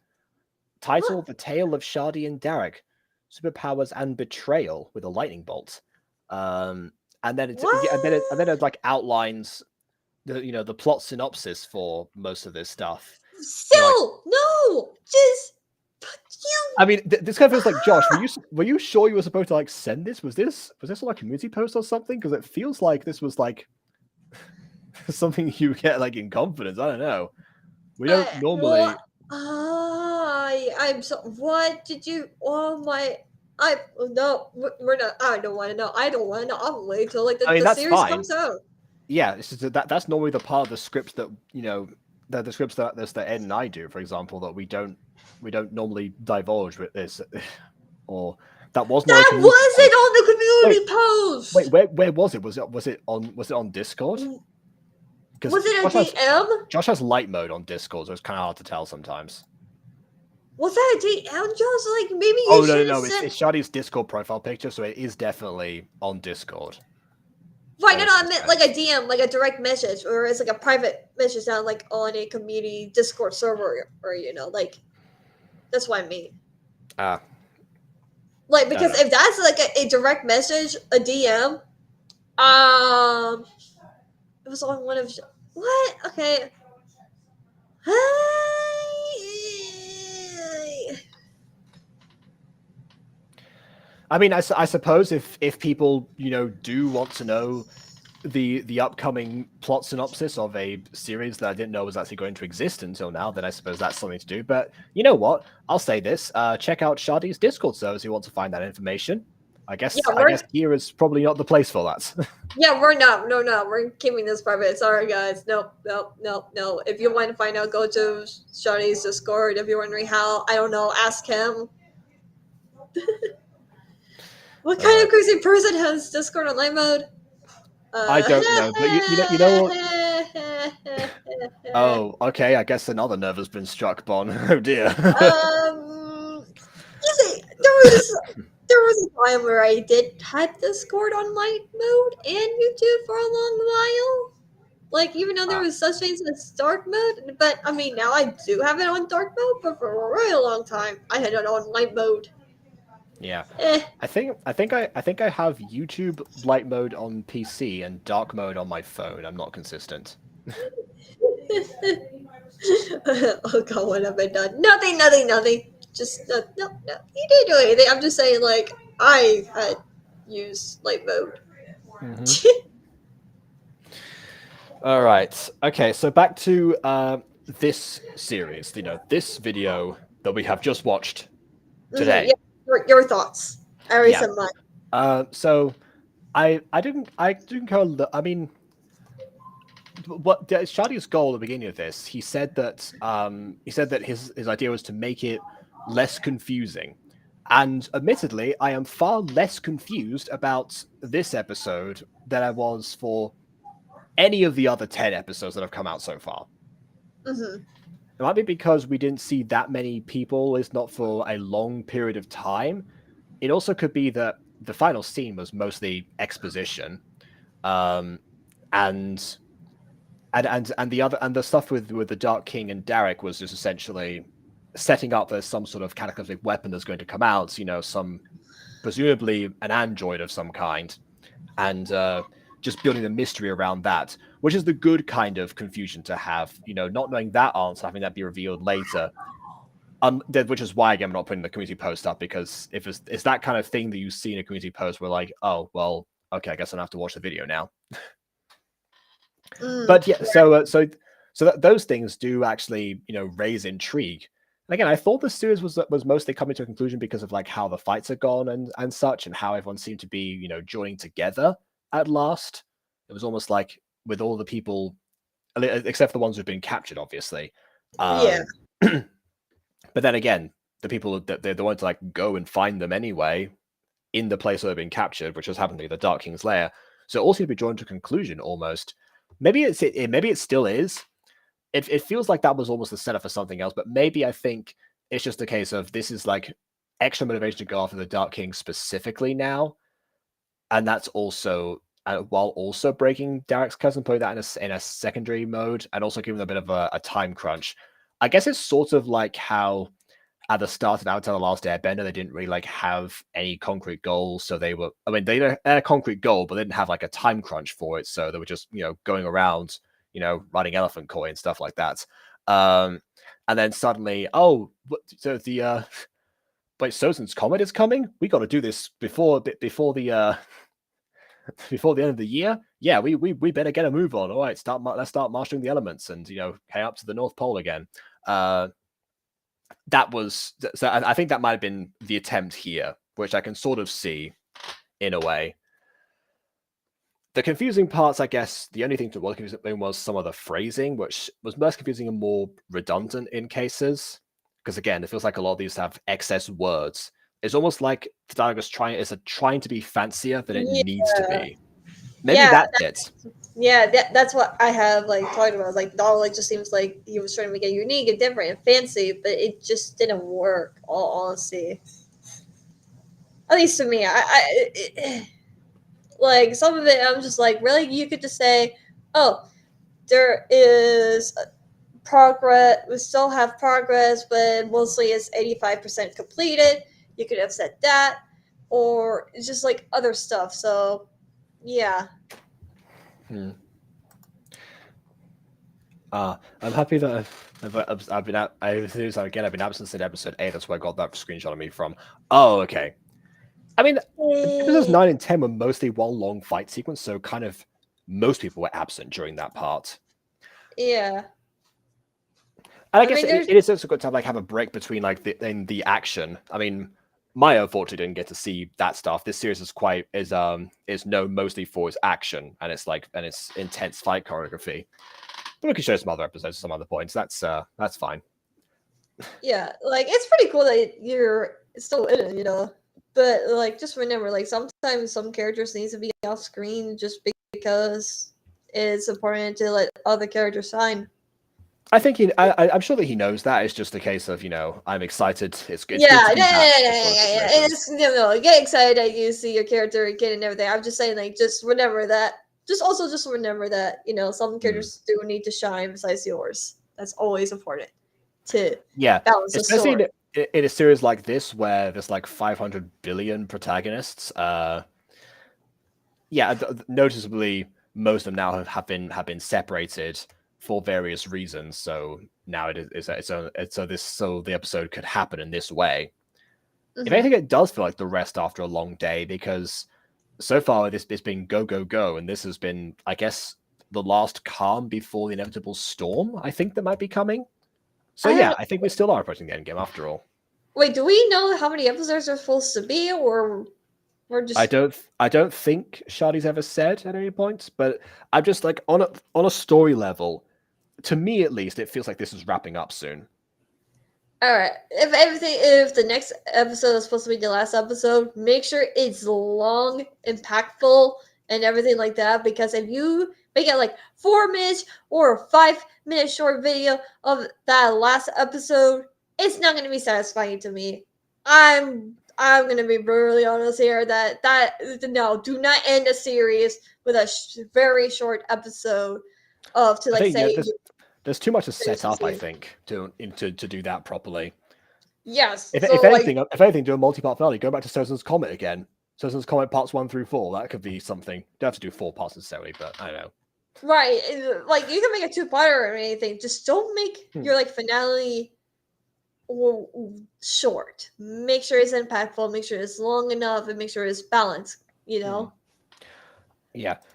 Titled "The Tale of Sadi and Derek: Superpowers and Betrayal with a Lightning Bolt." And then it like outlines the plot synopsis for most of this stuff. Still, no, just you. I mean, this kind of feels like, Josh. Were you sure you were supposed to like send this? Was this like a community post or something? Because it feels like this was like something you get like in confidence. I don't know. We don't normally. I'm so. What did you? Oh my. No, we're not. I don't want to know. I don't want to know. I'll wait till like the series comes out. Yeah, it's just that's normally the part of the scripts that the scripts that Ed and I do, for example, that we don't normally divulge with this, or that wasn't. That wasn't on the community post. Wait, where was it? Was it on Discord? Was it a DM? Josh has light mode on Discord, so it's kind of hard to tell sometimes. Was that a DM, Josh? Like maybe you. Oh no, it's Shadi's Discord profile picture, so it is definitely on Discord. Right, no, I meant like a DM, like a direct message, or it's like a private message down like on a community Discord server, or like that's what I mean. Like because if that's like a direct message, a DM, it was on one of what? Okay. I mean, I suppose if people do want to know the upcoming plot synopsis of a series that I didn't know was actually going to exist until now, then I suppose that's something to do. But you know what? I'll say this: check out Shadi's Discord server if you want to find that information. I guess here is probably not the place for that. Yeah, we're not. No, we're keeping this private. Sorry, guys. No. If you want to find out, go to Shadi's Discord. If you're wondering how, I don't know. Ask him. What kind of crazy person has Discord on light mode? I don't know, but you know what? Oh, okay. I guess another nerve has been struck, Bon. Oh dear. there was a time where I did had Discord on light mode and YouTube for a long while. Like, even though there was such things as dark mode, but I mean, now I do have it on dark mode, but for a really long time, I had it on light mode. Yeah, I think I have YouTube light mode on PC and dark mode on my phone. I'm not consistent. Oh god, what have I done? Nothing. Just no. You didn't do anything. I'm just saying, like, I had used light mode. All right. Okay. So back to this series. This video that we have just watched today. Yeah, your thoughts. I already said mine. So I didn't go. I mean, what Sadi's goal at the beginning of this, he said that his idea was to make it less confusing. And admittedly, I am far less confused about this episode than I was for any of the other 10 episodes that have come out so far. Mm-hmm. It might be because we didn't see that many people, it's not for a long period of time. It also could be that the final scene was mostly exposition. And the stuff with the Dark King and Derek was just essentially setting up there's some sort of cataclysmic weapon that's going to come out, some presumably an android of some kind, and just building the mystery around that, which is the good kind of confusion to have, not knowing that answer, having that be revealed later. Which is why, again, I'm not putting the community post up, because if it's that kind of thing that you see in a community post, we're like, oh, well, okay, I guess I don't have to watch the video now. But yeah, so those things do actually, raise intrigue. And again, I thought the series was mostly coming to a conclusion because of like how the fights had gone and such, and how everyone seemed to be, joining together at last. It was almost like with all the people, except for the ones who've been captured, obviously. Yeah. But then again, the people that they wanted to like go and find them anyway in the place where they've been captured, which has happened to be the Dark King's lair. So it all seemed to be drawn to a conclusion almost. Maybe it still is. It feels like that was almost the setup for something else, but maybe I think it's just a case of this is like extra motivation to go after the Dark King specifically now, and that's also while also breaking Derek's cousin, putting that in a secondary mode, and also giving them a bit of a time crunch. I guess it's sort of like how at the start of Avatar: The Last Airbender, they didn't really like have any concrete goals, so they had a concrete goal, but they didn't have like a time crunch for it, so they were just going around, riding elephant koi and stuff like that. And then suddenly, so the Sozin's comet is coming. We got to do this before the before the end of the year. Yeah, we better get a move on. All right, let's start marshalling the elements and head up to the North Pole again. That was so. I think that might have been the attempt here, which I can sort of see in a way. The confusing parts, I guess, the only thing that was confusing was some of the phrasing, which was less confusing and more redundant in cases. Because again, it feels like a lot of these have excess words. It's almost like the dialogue is trying to be fancier than it needs to be. Maybe that's it. Yeah, that's what I have like talked about. Like dialogue just seems like he was trying to make it unique and different and fancy, but it just didn't work. All honesty, at least to me, like some of it, I'm just like, really? You could just say, oh, there is progress. We still have progress, but mostly it's 85% completed. You could have said that, or it's just like other stuff. So, yeah. I'm happy that I've been out. I've been absent since episode 8. That's where I got that screenshot of me from. Oh, okay. I mean, episodes 9 and 10 were mostly one long fight sequence, so kind of most people were absent during that part. Yeah. And I guess it is also good to have a break between like the action. I mean, Maya unfortunately didn't get to see that stuff. This series is known mostly for its action and its intense fight choreography. But we can show some other episodes at some other points. That's fine. Yeah, like it's pretty cool that you're still in it, But like, just remember, like sometimes some characters need to be off screen just because it's important to let other characters shine. I think I'm sure that he knows that. It's just a case of I'm excited. It's good. Yeah, To be yeah. It's get excited that you see your character again and everything. I'm just saying, like, just remember that. Just remember that some characters do need to shine besides yours. That's always important to balance the especially story. In a series like this where there's like 500 billion protagonists. Noticeably most of them now have been separated for various reasons. So now so the episode could happen in this way. If anything, it does feel like the rest after a long day, because so far it's been go go go, and this has been, I guess, the last calm before the inevitable storm. I think that might be coming. So I think we still are approaching the end game after all. Wait, do we know how many episodes are supposed to be, or we're just? I don't think Sadi's ever said at any point, but I'm just like on a story level. To me, at least, it feels like this is wrapping up soon. All right. If the next episode is supposed to be the last episode, make sure it's long, impactful, and everything like that. Because if you make it like 4 minutes or a 5-minute short video of that last episode, it's not going to be satisfying to me. I'm going to be brutally honest here no, do not end a series with a very short episode there's too much to set up, I think, to do that properly. Yes. If anything, do a multi-part finale. Go back to Sozin's Comet again. Sozin's Comet parts 1 through 4. That could be something. You don't have to do 4 parts necessarily, but I don't know. Right. Like, you can make a 2-parter or anything. Just don't make your finale short. Make sure it's impactful. Make sure it's long enough, and make sure it's balanced. Yeah.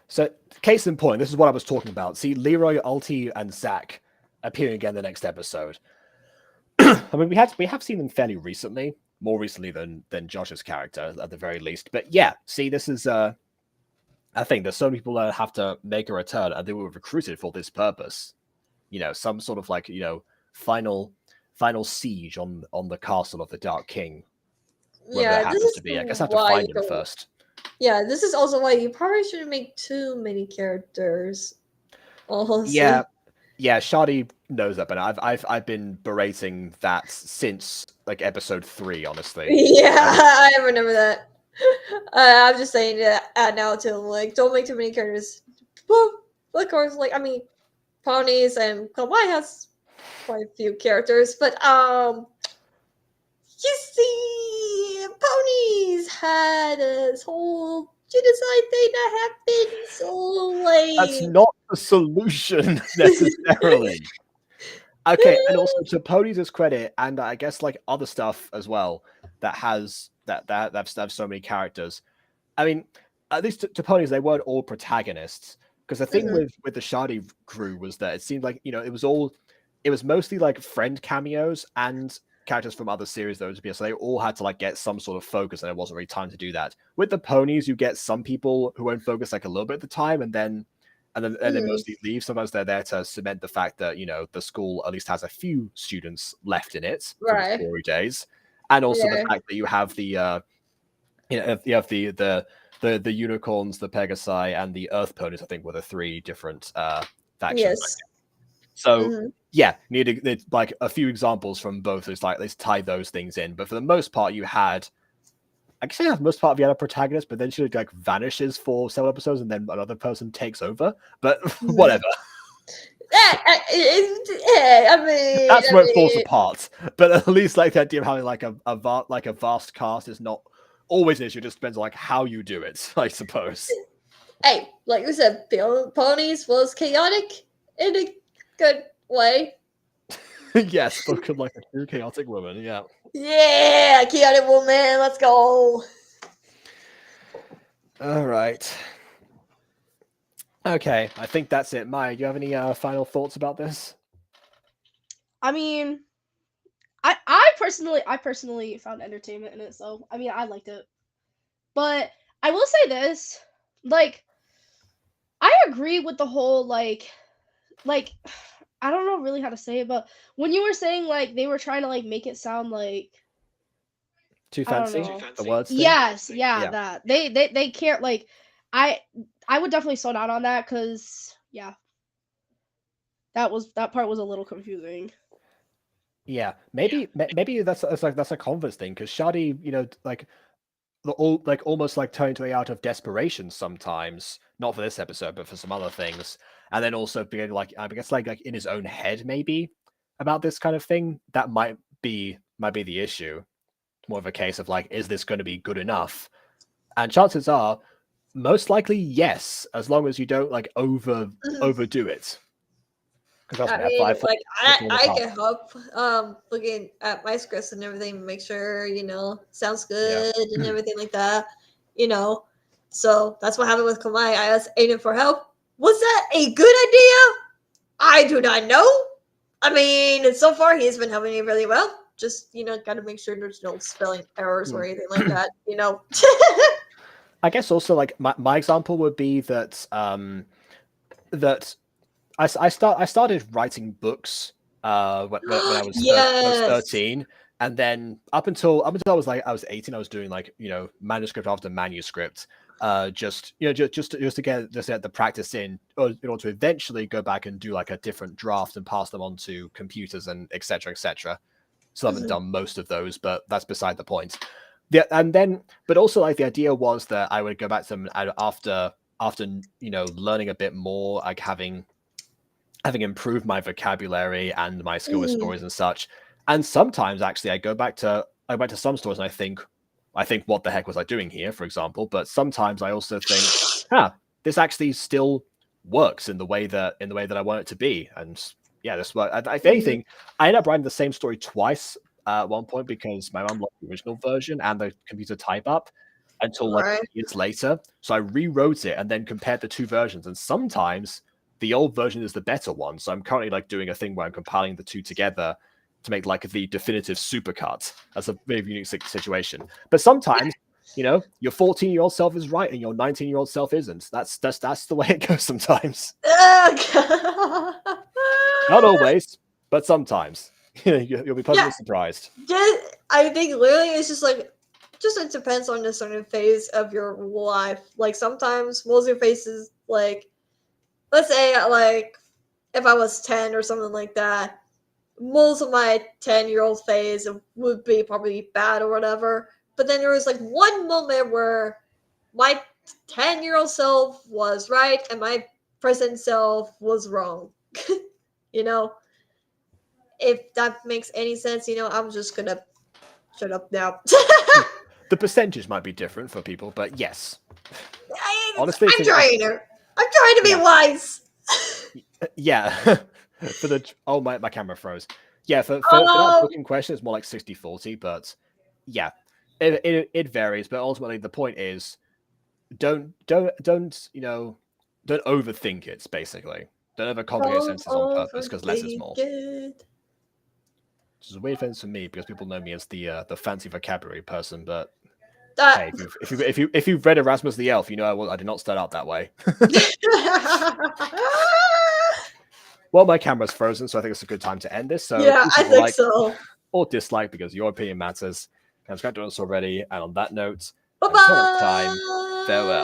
So, case in point, this is what I was talking about. See, Leroy, Ulti, and Zach appearing again the next episode. I mean, we have seen them fairly recently, more recently than Josh's character at the very least. But yeah, see, this is I think there's so many people that have to make a return, and they were recruited for this purpose. Some sort of final siege on the castle of the Dark King. Yeah, this happens to be. I guess I have to find him first. Yeah, this is also why you probably shouldn't make too many characters. Honestly. Yeah, Sadi knows that, but I've been berating that since episode 3, honestly. Yeah, I remember that. I'm just saying that now too. Don't make too many characters. Well, of course, ponies and Kawaii has quite a few characters, but you see, ponies had this whole genocide thing that happened, so that's not the solution necessarily. Okay, and also to ponies' credit, and I guess other stuff as well that have so many characters. I mean, at least to ponies, they weren't all protagonists, because the thing with the Sadi crew was that it seemed like it was mostly friend cameos and characters from other series, though, so they all had to get some sort of focus, and there wasn't really time to do that. With the ponies, you get some people who won't focus a little bit at the time, and then they mostly leave. Sometimes they're there to cement the fact that the school at least has a few students left in it from its glory days, and also the fact that you have the the unicorns, the Pegasi, and the Earth ponies. I think were the 3 different factions. Yes. So needed a few examples from both. It's let's tie those things in. But for the most part, you had. I guess for the most part, you had a protagonist, but then she vanishes for several episodes, and then another person takes over. But whatever. I mean, that's where it falls apart. But at least the idea of having a vast cast is not always an issue. It just depends on how you do it, I suppose. Hey, like you said, ponies was chaotic in a good way. Yes, spoken like a true chaotic woman. Yeah. Yeah, chaotic woman. Let's go. All right. Okay, I think that's it. Maya, do you have any final thoughts about this? I mean, I personally found entertainment in it, so I mean, I liked it. But I will say this, I agree with the whole I don't know really how to say it, but when you were saying they were trying to make it sound too fancy, the words thing? Yes, yeah, that they can't I would definitely slow down on that, because That part was a little confusing. Yeah, maybe that's a confidence thing because Sadi, like almost like turning to out of desperation sometimes, not for this episode, but for some other things, and then also being like, I guess like in his own head maybe about this kind of thing. That might be the issue. More of a case of like, is this going to be good enough? And chances are, most likely yes, as long as you don't like overdo it. I mean, like I can help looking at my scripts and everything, make sure sounds good and everything like that. So that's what happened with Kamai. I asked Aiden for help. Was that a good idea? I do not know. I mean, so far he's been helping me really well. Just gotta make sure there's no spelling errors or anything like that. I guess also like my example would be that that I started writing books when I was 13, and then up until I was 18, I was doing like manuscript after manuscript, just to get the practice in order to eventually go back and do like a different draft and pass them on to computers and etc. etc. Still haven't done most of those, but that's beside the point. Yeah, and then but also like the idea was that I would go back to them after learning a bit more, like having improved my vocabulary and my skill with stories and such. And sometimes actually I go back to some stories and I think what the heck was I doing here, for example. But sometimes I also think, this actually still works in the way that I want it to be. And yeah, this work. If anything, I ended up writing the same story twice at one point because my mom liked the original version and the computer type up until like years later. So I rewrote it and then compared the two versions. And sometimes the old version is the better one. So I'm currently like doing a thing where I'm compiling the two together to make like the definitive supercut. That's a very unique situation. But sometimes, your 14-year-old self is right and your 19-year-old self isn't. That's the way it goes sometimes. Not always, but sometimes. You'll be pleasantly surprised. I think literally it's just like, it depends on the certain phase of your life. Like sometimes most of your phases, like let's say like if I was 10 or something like that, most of my 10-year-old phase would be probably bad or whatever. But then there was like one moment where my 10-year-old self was right and my present self was wrong. If that makes any sense, I'm just gonna shut up now. The percentages might be different for people, but yes. Honestly, I'm trying to be wise. Yeah. My camera froze. Yeah, for that booking question, it's more like 60-40, but yeah, it varies. But ultimately, the point is, don't overthink it. Basically, don't overcomplicate sentences on purpose because less is more. Which is a weird offense for me because people know me as the fancy vocabulary person, but hey, if you've read Erasmus the Elf, I did not start out that way. Well, my camera's frozen, so I think it's a good time to end this. So yeah, I think so. Or dislike because your opinion matters. I've got to do this already, and on that note, bye-bye. until next time, farewell.